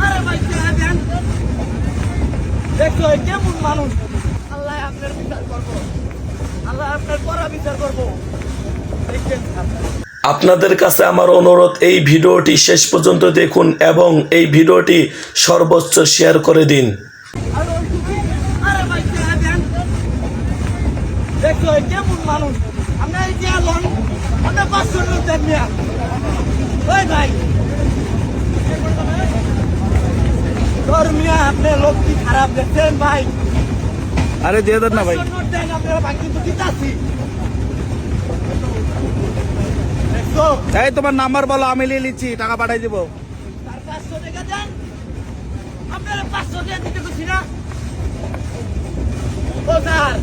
আরে ভাই দেন দেখো কেমন মানুষ। আল্লাহ আপনার বিচার করবো, আল্লাহ আপনার করা বিচার করবো। আপনাদের কাছে আমার অনুরোধ, এই ভিডিওটি শেষ পর্যন্ত দেখুন এবং এই ভিডিওটি সর্বোচ্চ শেয়ার করে দিন। আরে ভাই দেন দেখো কেমন মানুষ। আপনার লোন আপনার 500 লোক দেন মিয়া। ওই ভাই তোর মিয়া আপনার লোক কি খারাপ দেখছেন ভাই? আরে দিয়ে দেন না ভাই। আপনারা বাকি তো দিতাছি। দেখো এই তোমার নাম্বার বলো, আমি নিয়ে নিচ্ছি, টাকা পাঠাই দিব। তার 500 টাকা দেন। আপনারা 500 টাকা দিতে কইছি না? ও স্যার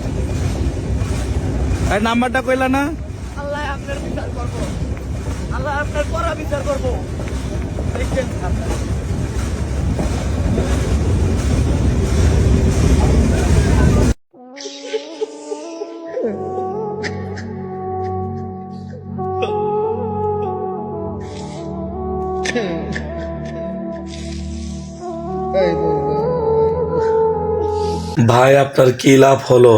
এই নাম্বারটা কইলা না? আল্লাহ আপনার বিচার করবো, আল্লাহ আপনার করা বিচার করবো। দেখছেন আপনারা ভাই আপনার কি লাভ হলো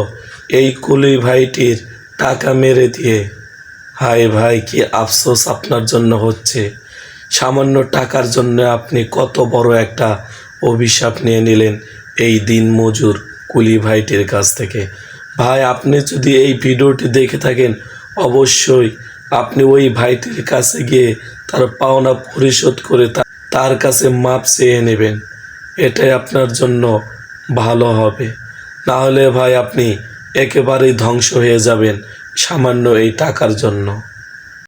এই কুলি ভাইটির টাকা মেরে দিয়ে? হায় ভাই, কি আফসোস আপনার জন্য হচ্ছে। সামান্য টাকার জন্য আপনি কত বড় একটা অভিশাপ নিয়ে নিলেন এই দিন মজুর কুলি ভাইটির কাছ থেকে। ভাই আপনি যদি এই ভিডিওটি দেখে থাকেন, অবশ্যই আপনি ওই ভাইটির কাছে গিয়ে তার পাওনা পরিশোধ করে তার কাছে মাপ চেয়ে নেবেন। এটাই আপনার জন্য ভালো হবে। না হলে ভাই আপনি একেবারেই ধ্বংস হয়ে যাবেন সামান্য এই টাকার জন্য।